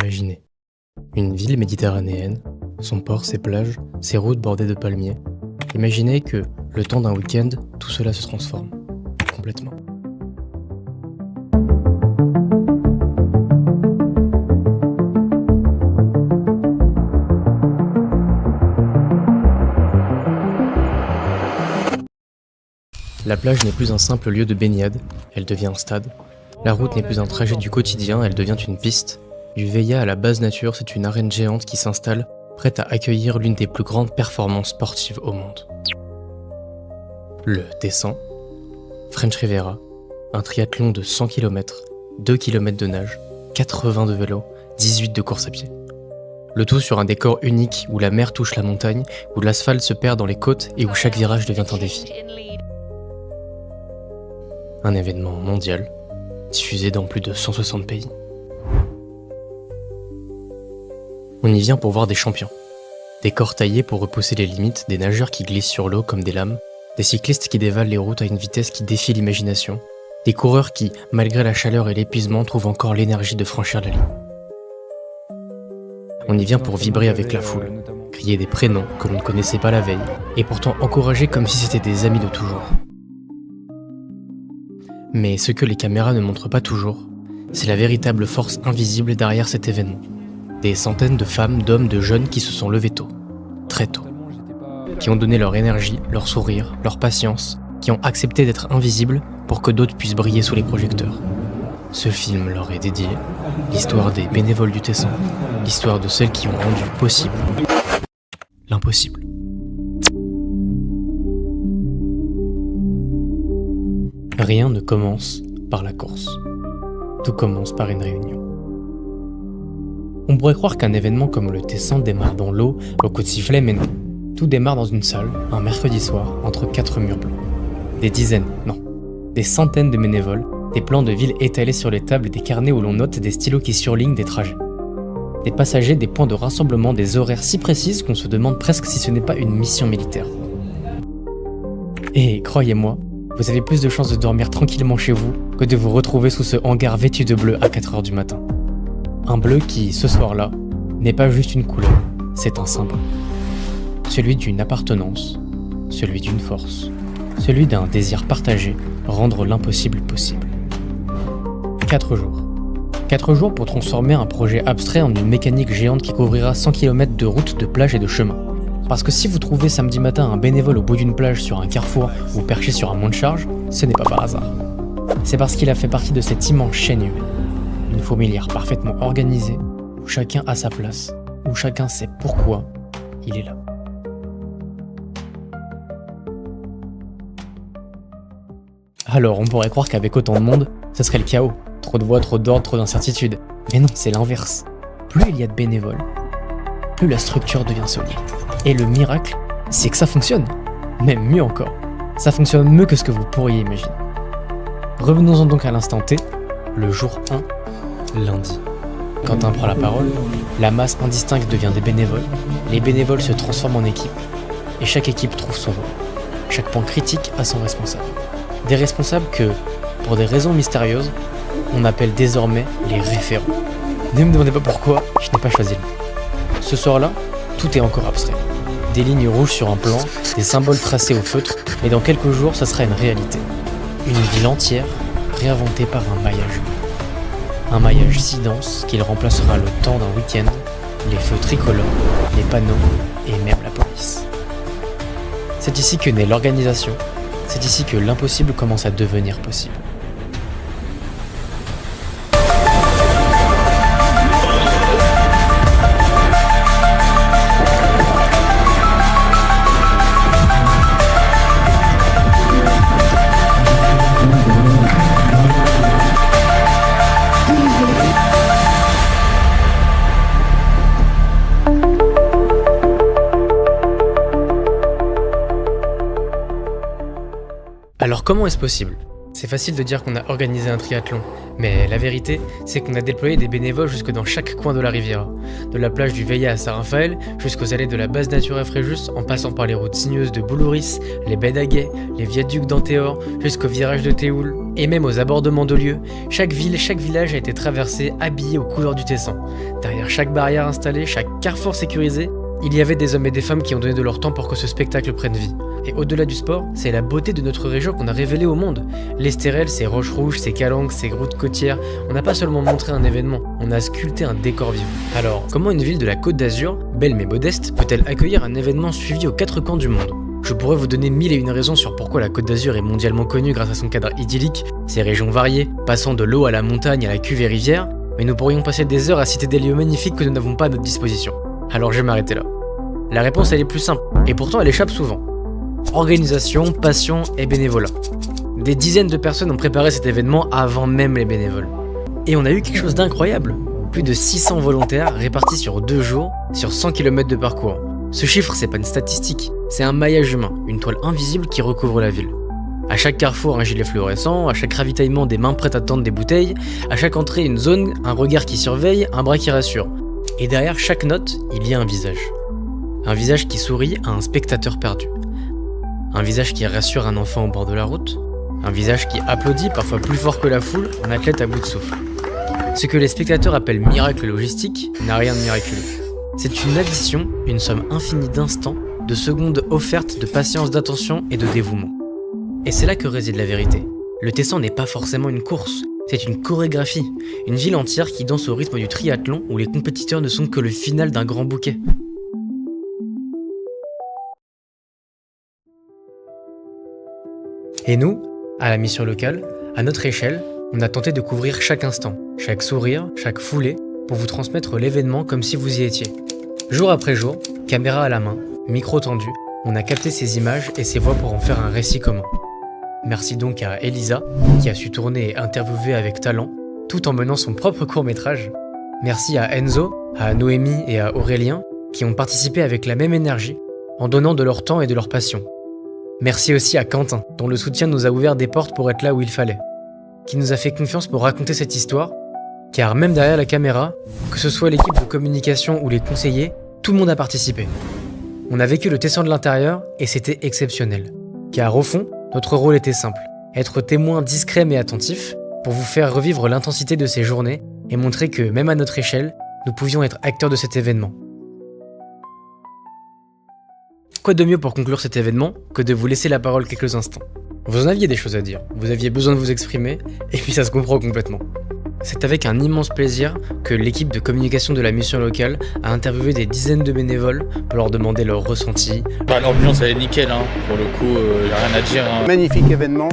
Imaginez une ville méditerranéenne, son port, ses plages, ses routes bordées de palmiers. Imaginez que, le temps d'un week-end, tout cela se transforme. Complètement. La plage n'est plus un simple lieu de baignade, elle devient un stade. La route n'est plus un trajet du quotidien, elle devient une piste. Du Veilla à la base nature, c'est une arène géante qui s'installe, prête à accueillir l'une des plus grandes performances sportives au monde. Le T100, French Riviera, un triathlon de 100 km, 2 km de nage, 80 de vélo, 18 de course à pied. Le tout sur un décor unique où la mer touche la montagne, où l'asphalte se perd dans les côtes et où chaque virage devient un défi. Un événement mondial, diffusé dans plus de 160 pays. On y vient pour voir des champions. Des corps taillés pour repousser les limites, des nageurs qui glissent sur l'eau comme des lames, des cyclistes qui dévalent les routes à une vitesse qui défie l'imagination, des coureurs qui, malgré la chaleur et l'épuisement, trouvent encore l'énergie de franchir la ligne. On y vient pour vibrer avec la foule, crier des prénoms que l'on ne connaissait pas la veille, et pourtant encourager comme si c'était des amis de toujours. Mais ce que les caméras ne montrent pas toujours, c'est la véritable force invisible derrière cet événement. Des centaines de femmes, d'hommes, de jeunes qui se sont levés tôt, très tôt, qui ont donné leur énergie, leur sourire, leur patience, qui ont accepté d'être invisibles pour que d'autres puissent briller sous les projecteurs. Ce film leur est dédié, l'histoire des bénévoles du Tessin, l'histoire de celles qui ont rendu possible l'impossible. Rien ne commence par la course. Tout commence par une réunion. On pourrait croire qu'un événement comme le T100 démarre dans l'eau, au coup de sifflet, mais non. Tout démarre dans une salle, un mercredi soir, entre 4 murs blancs. Des dizaines, non, des centaines de bénévoles, des plans de ville étalés sur les tables et des carnets où l'on note des stylos qui surlignent des trajets. Des passagers, des points de rassemblement, des horaires si précises qu'on se demande presque si ce n'est pas une mission militaire. Et croyez-moi, vous avez plus de chances de dormir tranquillement chez vous que de vous retrouver sous ce hangar vêtu de bleu à 4h du matin. Un bleu qui, ce soir-là, n'est pas juste une couleur, c'est un symbole. Celui d'une appartenance, celui d'une force, celui d'un désir partagé, rendre l'impossible possible. 4 jours. 4 jours pour transformer un projet abstrait en une mécanique géante qui couvrira 100 km de routes, de plages et de chemins. Parce que si vous trouvez samedi matin un bénévole au bout d'une plage sur un carrefour ou perché sur un mont de charge, ce n'est pas par hasard. C'est parce qu'il a fait partie de cette immense chaîne humaine. Une fourmilière parfaitement organisée, où chacun a sa place, où chacun sait pourquoi il est là. Alors on pourrait croire qu'avec autant de monde, ce serait le chaos. Trop de voix, trop d'ordre, trop d'incertitudes. Mais non, c'est l'inverse. Plus il y a de bénévoles, plus la structure devient solide. Et le miracle, c'est que ça fonctionne. Même mieux encore, ça fonctionne mieux que ce que vous pourriez imaginer. Revenons-en donc à l'instant T, le jour 1, lundi. Quentin prend la parole, la masse indistincte devient des bénévoles, les bénévoles se transforment en équipe, et chaque équipe trouve son rôle. Chaque point critique a son responsable. Des responsables que, pour des raisons mystérieuses, on appelle désormais les référents. Ne me demandez pas pourquoi, je n'ai pas choisi le mot. Ce soir-là, tout est encore abstrait. Des lignes rouges sur un plan, des symboles tracés au feutre, et dans quelques jours, ça sera une réalité. Une ville entière, réinventée par un maillage. Un maillage si dense qu'il remplacera le temps d'un week-end, les feux tricolores, les panneaux et même la police. C'est ici que naît l'organisation, c'est ici que l'impossible commence à devenir possible. Alors comment est-ce possible ? C'est facile de dire qu'on a organisé un triathlon, mais la vérité, c'est qu'on a déployé des bénévoles jusque dans chaque coin de la Riviera. De la plage du Veillat à Saint-Raphaël, jusqu'aux allées de la base nature à Fréjus, en passant par les routes sinueuses de Boulouris, les baies d'Aguet, les viaducs d'Antéor, jusqu'au virage de Théoul, et même aux abords de Mandelieu. Chaque ville, chaque village a été traversé, habillé aux couleurs du Tessin. Derrière chaque barrière installée, chaque carrefour sécurisé, il y avait des hommes et des femmes qui ont donné de leur temps pour que ce spectacle prenne vie. Et au-delà du sport, c'est la beauté de notre région qu'on a révélée au monde. L'Estérel, ses roches rouges, ses calanques, ses routes côtières, on n'a pas seulement montré un événement, on a sculpté un décor vivant. Alors, comment une ville de la Côte d'Azur, belle mais modeste, peut-elle accueillir un événement suivi aux quatre coins du monde ? Je pourrais vous donner 1001 raisons sur pourquoi la Côte d'Azur est mondialement connue grâce à son cadre idyllique, ses régions variées, passant de l'eau à la montagne à la cuve et rivière, mais nous pourrions passer des heures à citer des lieux magnifiques que nous n'avons pas à notre disposition. Alors je vais m'arrêter là. La réponse elle est plus simple, et pourtant elle échappe souvent. Organisation, passion et bénévolat. Des dizaines de personnes ont préparé cet événement avant même les bénévoles. Et on a eu quelque chose d'incroyable. Plus de 600 volontaires répartis sur 2 jours, sur 100 km de parcours. Ce chiffre, c'est pas une statistique, c'est un maillage humain, une toile invisible qui recouvre la ville. À chaque carrefour, un gilet fluorescent, à chaque ravitaillement, des mains prêtes à tendre des bouteilles, à chaque entrée, une zone, un regard qui surveille, un bras qui rassure. Et derrière chaque note, il y a un visage. Un visage qui sourit à un spectateur perdu. Un visage qui rassure un enfant au bord de la route. Un visage qui applaudit, parfois plus fort que la foule, un athlète à bout de souffle. Ce que les spectateurs appellent miracle logistique n'a rien de miraculeux. C'est une addition, une somme infinie d'instants, de secondes offertes, de patience, d'attention et de dévouement. Et c'est là que réside la vérité. Le Tessin n'est pas forcément une course, c'est une chorégraphie, une ville entière qui danse au rythme du triathlon où les compétiteurs ne sont que le final d'un grand bouquet. Et nous, à la mission locale, à notre échelle, on a tenté de couvrir chaque instant, chaque sourire, chaque foulée, pour vous transmettre l'événement comme si vous y étiez. Jour après jour, caméra à la main, micro tendu, on a capté ces images et ces voix pour en faire un récit commun. Merci donc à Elisa, qui a su tourner et interviewer avec talent, tout en menant son propre court-métrage. Merci à Enzo, à Noémie et à Aurélien, qui ont participé avec la même énergie, en donnant de leur temps et de leur passion. Merci aussi à Quentin, dont le soutien nous a ouvert des portes pour être là où il fallait, qui nous a fait confiance pour raconter cette histoire, car même derrière la caméra, que ce soit l'équipe de communication ou les conseillers, tout le monde a participé. On a vécu le Tessin de l'intérieur et c'était exceptionnel, car au fond, notre rôle était simple, être témoin discret mais attentif pour vous faire revivre l'intensité de ces journées et montrer que, même à notre échelle, nous pouvions être acteurs de cet événement. Quoi de mieux pour conclure cet événement que de vous laisser la parole quelques instants. Vous en aviez des choses à dire, vous aviez besoin de vous exprimer, et puis ça se comprend complètement. C'est avec un immense plaisir que l'équipe de communication de la mission locale a interviewé des dizaines de bénévoles pour leur demander leur ressenti. L'ambiance elle est nickel, hein. Pour le coup, y a rien à dire. Hein. Magnifique événement.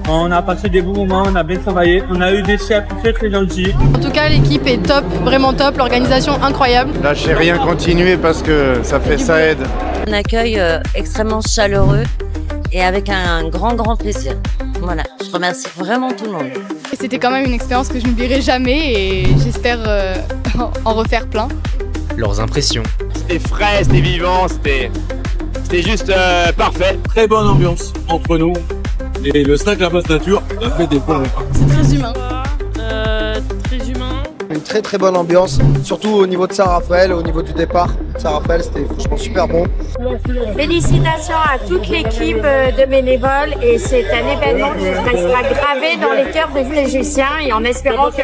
On a passé des bons moments, on a bien travaillé, on a eu des chefs très gentils. En tout cas, l'équipe est top, vraiment top, l'organisation incroyable. Lâchez rien, continuez parce que ça aide. Un accueil extrêmement chaleureux et avec un grand plaisir. Voilà, je remercie vraiment tout le monde. C'était quand même une expérience que je n'oublierai jamais et j'espère en refaire plein. Leurs impressions. C'était frais, c'était vivant, c'était juste parfait. Très bonne ambiance entre nous. Et le snack La Base Nature a fait des bons repas. C'est très humain. Très humain. Une très bonne ambiance, surtout au niveau de Saint-Raphaël, au niveau du départ. Saint-Raphaël, c'était franchement super bon. Félicitations à toute l'équipe de bénévoles et c'est un événement qui restera gravé dans les cœurs des Fréjussiens et en espérant que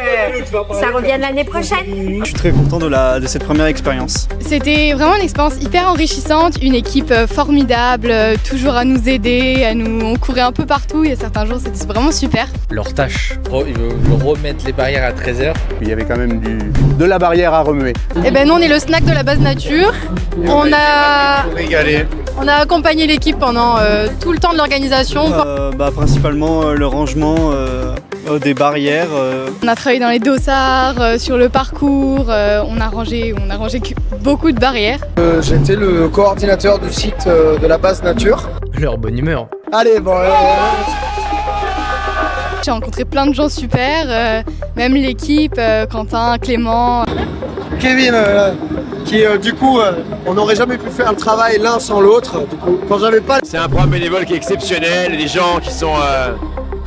ça revienne l'année prochaine. Je suis très content de cette première expérience. C'était vraiment une expérience hyper enrichissante, une équipe formidable, toujours à nous aider, on courait un peu partout et à certains jours c'était vraiment super. Leurs tâches. Ils veulent remettre les barrières à 13h. Il y avait quand même de la barrière à remuer. Et ben nous on est le snack de la base nature. On a accompagné l'équipe pendant tout le temps de l'organisation. Principalement le rangement des barrières. On a travaillé dans les dossards, sur le parcours, on a rangé beaucoup de barrières. J'étais le coordinateur du site de la base nature. Leur bonne humeur. Allez, bon. J'ai rencontré plein de gens super, même l'équipe, Quentin, Clément. Kevin, qui du coup, on n'aurait jamais pu faire le travail l'un sans l'autre. Du coup, quand j'avais pas. C'est un programme bénévole qui est exceptionnel, des gens qui sont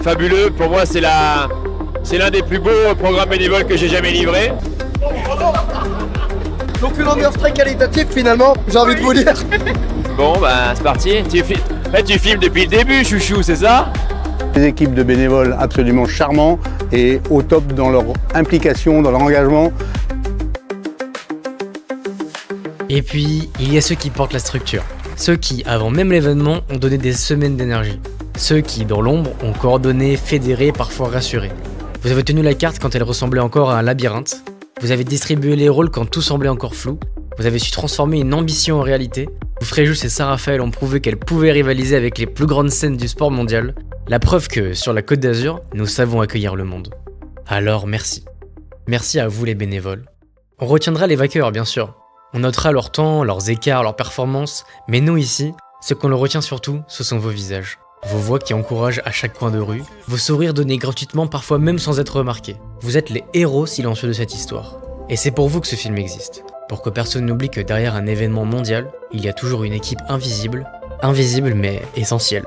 fabuleux. Pour moi, c'est l'un des plus beaux programmes bénévoles que j'ai jamais livré. Donc une ambiance très qualitative finalement, j'ai envie de vous dire. Bon, bah c'est parti. Tu filmes depuis le début, chouchou, c'est ça? Des équipes de bénévoles absolument charmants et au top dans leur implication, dans leur engagement. Et puis, il y a ceux qui portent la structure. Ceux qui, avant même l'événement, ont donné des semaines d'énergie. Ceux qui, dans l'ombre, ont coordonné, fédéré, parfois rassuré. Vous avez tenu la carte quand elle ressemblait encore à un labyrinthe. Vous avez distribué les rôles quand tout semblait encore flou. Vous avez su transformer une ambition en réalité. Vous Fréjus et Saint-Raphaël ont prouvé qu'elles pouvaient rivaliser avec les plus grandes scènes du sport mondial. La preuve que, sur la Côte d'Azur, nous savons accueillir le monde. Alors merci. Merci à vous les bénévoles. On retiendra les vainqueurs, bien sûr. On notera leur temps, leurs écarts, leurs performances. Mais nous ici, ce qu'on le retient surtout, ce sont vos visages. Vos voix qui encouragent à chaque coin de rue, vos sourires donnés gratuitement parfois même sans être remarqués. Vous êtes les héros silencieux de cette histoire. Et c'est pour vous que ce film existe. Pour que personne n'oublie que derrière un événement mondial, il y a toujours une équipe invisible mais essentielle.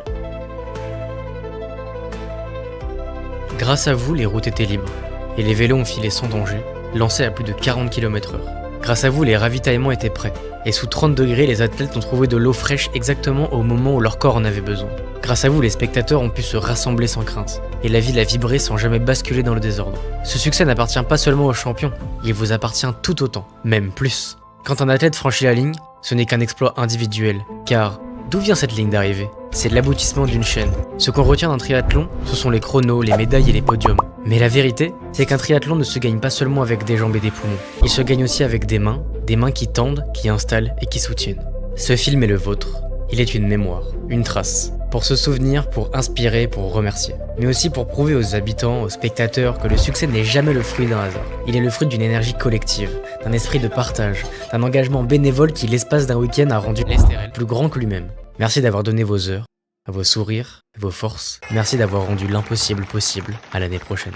Grâce à vous, les routes étaient libres, et les vélos ont filé sans danger, lancés à plus de 40 km/h. Grâce à vous, les ravitaillements étaient prêts, et sous 30 degrés, les athlètes ont trouvé de l'eau fraîche exactement au moment où leur corps en avait besoin. Grâce à vous, les spectateurs ont pu se rassembler sans crainte, et la ville a vibré sans jamais basculer dans le désordre. Ce succès n'appartient pas seulement aux champions, il vous appartient tout autant, même plus. Quand un athlète franchit la ligne, ce n'est qu'un exploit individuel, car d'où vient cette ligne d'arrivée? C'est l'aboutissement d'une chaîne. Ce qu'on retient d'un triathlon, ce sont les chronos, les médailles et les podiums. Mais la vérité, c'est qu'un triathlon ne se gagne pas seulement avec des jambes et des poumons. Il se gagne aussi avec des mains qui tendent, qui installent et qui soutiennent. Ce film est le vôtre. Il est une mémoire, une trace. Pour se souvenir, pour inspirer, pour remercier. Mais aussi pour prouver aux habitants, aux spectateurs que le succès n'est jamais le fruit d'un hasard. Il est le fruit d'une énergie collective, d'un esprit de partage, d'un engagement bénévole qui l'espace d'un week-end a rendu l'Estérel plus grand que lui-même. Merci d'avoir donné vos heures, vos sourires, vos forces. Merci d'avoir rendu l'impossible possible. À l'année prochaine.